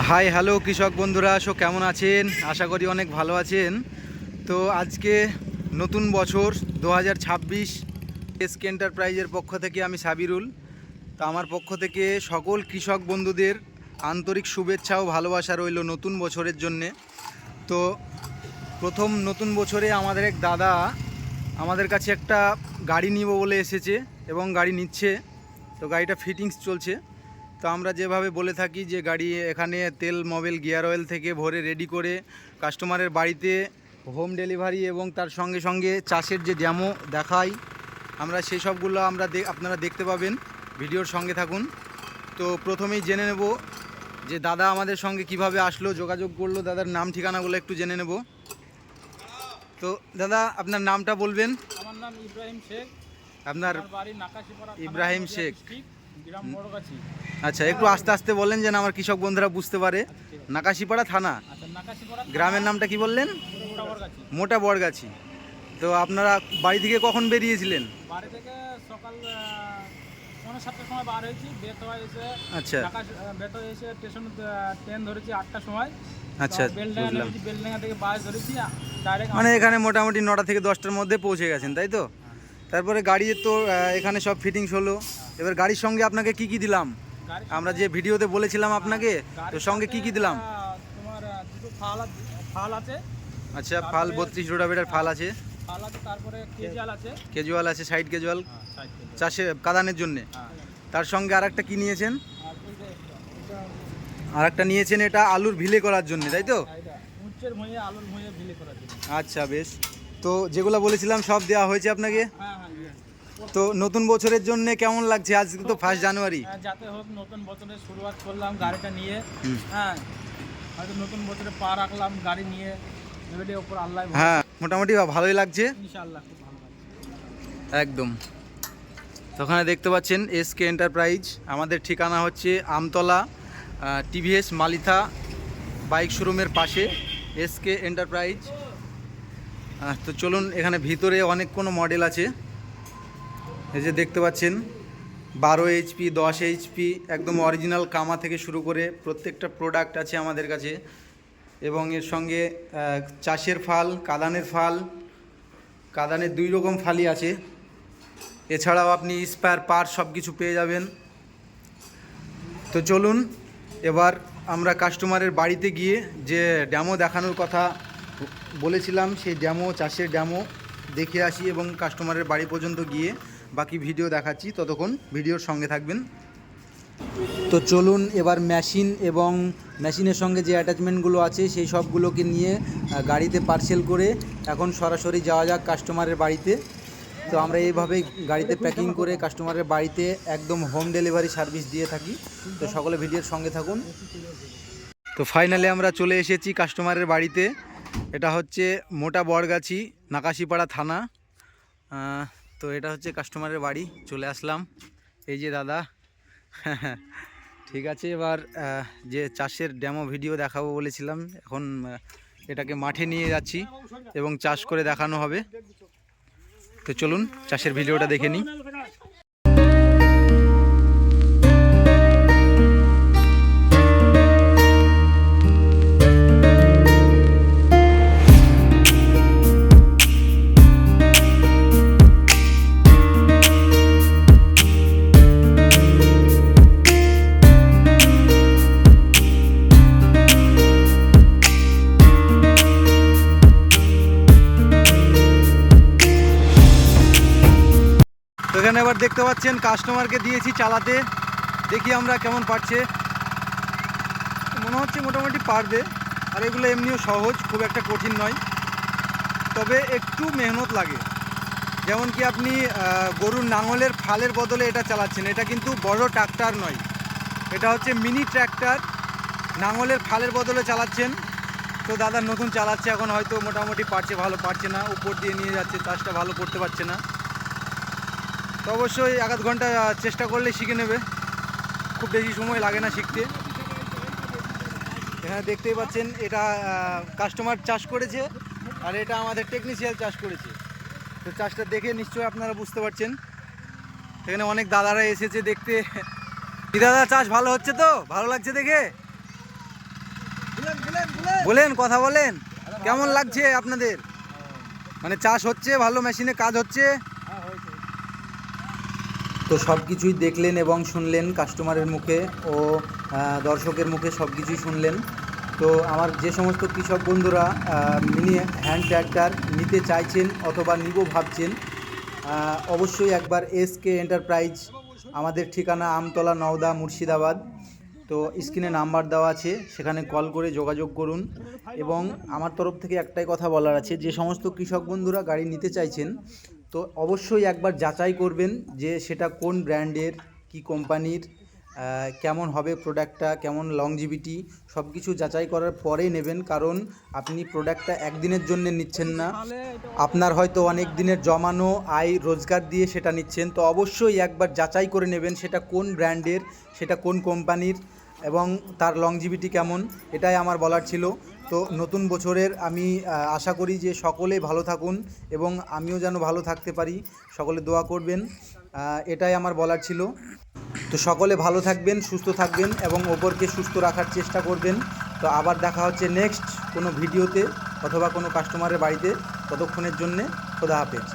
Hi hello কৃষক বন্ধুরা, কেমন আছেন? আশা করি অনেক ভালো আছেন। তো আজকে নতুন বছর 2026 এসকে এন্টারপ্রাইজের পক্ষ থেকে আমি সাবিরুল। তো আমার পক্ষ থেকে সকল কৃষক বন্ধুদের আন্তরিক শুভেচ্ছা ও ভালোবাসা রইল নতুন বছরের জন্যে। তো প্রথম নতুন বছরে আমাদের এক দাদা আমাদের কাছে একটা গাড়ি নিব বলে এসেছে এবং গাড়ি নিচ্ছে। তো গাড়িটা ফিটিংস চলছে। তো আমরা যেভাবে বলে থাকি যে গাড়ি এখানে তেল মোবিল গিয়ার অয়েল থেকে ভরে রেডি করে কাস্টমারের বাড়িতে হোম ডেলিভারি এবং তার সঙ্গে সঙ্গে চাষের যে ডেমো দেখাই আমরা সেই সবগুলো আপনারা দেখতে পাবেন, ভিডিওর সঙ্গে থাকুন। তো প্রথমেই জেনে নেব যে দাদা আমাদের সঙ্গে কিভাবে আসলো, যোগাযোগ করলো, দাদার নাম ঠিকানাগুলো একটু জেনে নেব। তো দাদা আপনার নামটা বলবেন। আমার নাম ইব্রাহিম শেখ। আপনার বাড়ি নাকাশিপাড়া, ইব্রাহিম শেখ। গ্রাম বড়গাছি। আচ্ছা, একটু আস্তে আস্তে বলেন যেন আমার কৃষক বন্ধুরা বুঝতে পারে। নাকাশিপাড়া থানা, গ্রামের নামটা কি বললেন? মোটা বড়গাছি। তো আপনারা বাড়ি থেকে কখন বেরিয়েছিলেন? বাড়ি থেকে সকাল 7টার সময় বার হয়েছি। বেতোয়া এসে আচ্ছা বেতোয়া এসে স্টেশন ট্রেন ধরেছি 8টার সময়। আচ্ছা, বুঝলাম। বেলডাঙ্গা থেকে বাস ধরেছি ডাইরেক্ট, মানে এখানে মোটামুটি 9টা থেকে 10টার মধ্যে পৌঁছে গেছেন, তাই তো? তারপরে গাড়ির তো এখানে সব ফিটিংস হলো। এবার গাড়ির সঙ্গে আপনাকে কি কি দিলাম? আমরা যে ভিডিওতে বলেছিলাম আপনাকে, তো সঙ্গে কি কি দিলাম? তোমার দুটো ফাল আছে। আচ্ছা, ফাল 32 রোটাভেটার ফাল আছে। তারপরে কেজুয়াল আছে, সাইড কেজুয়াল চাষে কাদানের জন্য। তার সঙ্গে আরেকটা কি নিয়েছেন? আরেকটা নিয়েছেন, এটা আলুর ভিলে করার জন্য, তাই তো? আচ্ছা বেশ। তো যেগুলো বলেছিলাম সব দেওয়া হয়েছে আপনাকে। তো নতুন বছরের জন্য কেমন লাগছে? আজ তো 1 জানুয়ারি। যাতে হোক নতুন বছরের শুরুয়াত করলাম গাড়িটা নিয়ে। হ্যাঁ, হয়তো নতুন বছরে পা রাখলাম গাড়ি নিয়ে। হ্যাঁ, মোটামুটি ভালোই লাগছে ইনশাআল্লাহ, খুব ভালো লাগছে একদম। তো ওখানে দেখতে পাচ্ছেন এসকে এন্টারপ্রাইজ। আমাদের ঠিকানা হচ্ছে আমতলা, টিভিএস মালিথা বাইক শোরুমের পাশে এসকে এন্টারপ্রাইজ। তো চলুন, এখানে ভিতরে অনেক কোনো মডেল আছে। এই যে দেখতে পাচ্ছেন 12 HP, 10 HP, একদম অরিজিনাল কামা থেকে শুরু করে প্রত্যেকটা প্রোডাক্ট আছে আমাদের কাছে। এবং এর সঙ্গে চাষের ফাল, কাদানের ফাল, কাদানের 2 রকম ফালই আছে। এছাড়াও আপনি স্পেয়ার পার্ট সব কিছু পেয়ে যাবেন। তো চলুন এবার আমরা কাস্টমারের বাড়িতে গিয়ে যে ডেমো দেখানোর কথা বলেছিলাম সেই ডেমো, চাষের ডেমো দেখে আসি এবং কাস্টমারের বাড়ি পর্যন্ত গিয়ে বাকি ভিডিও দেখাচ্ছি। ততক্ষণ ভিডিওর সঙ্গে থাকবেন। তো চলুন এবার মেশিন এবং মেশিনের সঙ্গে যে অ্যাটাচমেন্টগুলো আছে সেই সবগুলোকে নিয়ে গাড়িতে পার্সেল করে এখন সরাসরি যাওয়া যাক কাস্টমারের বাড়িতে। তো আমরা এইভাবে গাড়িতে প্যাকিং করে কাস্টমারের বাড়িতে একদম হোম ডেলিভারি সার্ভিস দিয়ে থাকি। তো সকলে ভিডিওর সঙ্গে থাকুন। তো ফাইনালি আমরা চলে এসেছি কাস্টমারের বাড়িতে। এটা হচ্ছে মোটা বড়গাছি, নাকাশিপাড়া থানা। তো এটা হচ্ছে কাস্টমারের বাড়ি, চলে আসলাম। এই যে দাদা। ঠিক আছে, এবার যে চাষের ডেমো ভিডিও দেখাবো বলেছিলাম, এখন এটাকে মাঠে নিয়ে যাচ্ছি এবং চাষ করে দেখানো হবে। তো চলুন চাষের ভিডিওটা দেখে নিই। এখানে এবার দেখতে পাচ্ছেন কাস্টমারকে দিয়েছি চালাতে, দেখি আমরা কেমন পারছে। মনে হচ্ছে মোটামুটি পারবে। আর এগুলো এমনিও সহজ, খুব একটা কঠিন নয়, তবে একটু মেহনত লাগে। যেমন কি আপনি গরুর নাঙলের ফালের বদলে এটা চালাচ্ছেন, এটা কিন্তু বড় ট্রাক্টর নয়, এটা হচ্ছে মিনি ট্র্যাক্টর। নাঙলের ফালের বদলে চালাচ্ছেন। তো দাদা নতুন চালাচ্ছে, এখন হয়তো মোটামুটি পারছে, ভালো পারছে না, উপর দিয়ে নিয়ে যাচ্ছে, চাষটা ভালো করতে পারছে না। তো অবশ্যই 1-2 ঘন্টা চেষ্টা করলে শিখে নেবে, খুব বেশি সময় লাগে না শিখতে। এখানে দেখতেই পাচ্ছেন এটা কাস্টমার চাষ করেছে আর এটা আমাদের টেকনিশিয়ান চাষ করেছে। তো চাষটা দেখে নিশ্চয়ই আপনারা বুঝতে পারছেন। এখানে অনেক দাদারা এসেছে দেখতে। কি দাদা, চাষ ভালো হচ্ছে তো? ভালো লাগছে দেখে? বলেন, কথা বলেন, কেমন লাগছে আপনাদের? মানে চাষ হচ্ছে ভালো, মেশিনে কাজ হচ্ছে? তো সব কিছুই দেখলেন এবং শুনলেন কাস্টমারের মুখে ও দর্শকের মুখে, সব কিছুই শুনলেন। তো আমার যে সমস্ত কৃষক বন্ধুরা মিনি হ্যান্ড ট্র্যাক্টর নিতে চাইছেন অথবা নিব ভাবছেন, অবশ্যই একবার এসকে এন্টারপ্রাইজ, আমাদের ঠিকানা আমতলা, নওদা, মুর্শিদাবাদ। তো স্ক্রিনে নাম্বার দেওয়া আছে, সেখানে কল করে যোগাযোগ করুন। এবং আমার তরফ থেকে একটাই কথা বলার আছে, যে সমস্ত কৃষক বন্ধুরা গাড়ি নিতে চাইছেন, তো অবশ্যই একবার যাচাই করবেন যে সেটা কোন ব্র্যান্ডের, কি কোম্পানির, কেমন হবে প্রোডাক্টটা, কেমন লংজিভিটি, সব কিছু যাচাই করার পরেই নেবেন। কারণ আপনি প্রোডাক্টটা একদিনের জন্য নিচ্ছেন না, আপনার হয়তো অনেক দিনের জমানো আয় রোজগার দিয়ে সেটা নিচ্ছেন। তো অবশ্যই একবার যাচাই করে নেবেন সেটা কোন ব্র্যান্ডের, সেটা কোন কোম্পানির এবং তার লংজিভিটি কেমন, এটাই আমার বলার ছিল। তো নতুন বছরের আমি আশা করি যে সকলে ভালো থাকুন এবং আমিও যেন ভালো থাকতে পারি, সকলে দোয়া করবেন, এটাই আমার বলার ছিল। তো সকলে ভালো থাকবেন, সুস্থ থাকবেন এবং অপরকে সুস্থ রাখার চেষ্টা করবেন। তো আবার দেখা হচ্ছে নেক্সট কোনো ভিডিওতে অথবা কোনো কাস্টমারের বাড়িতে। ততক্ষণের জন্যে খোদা হাফেজ।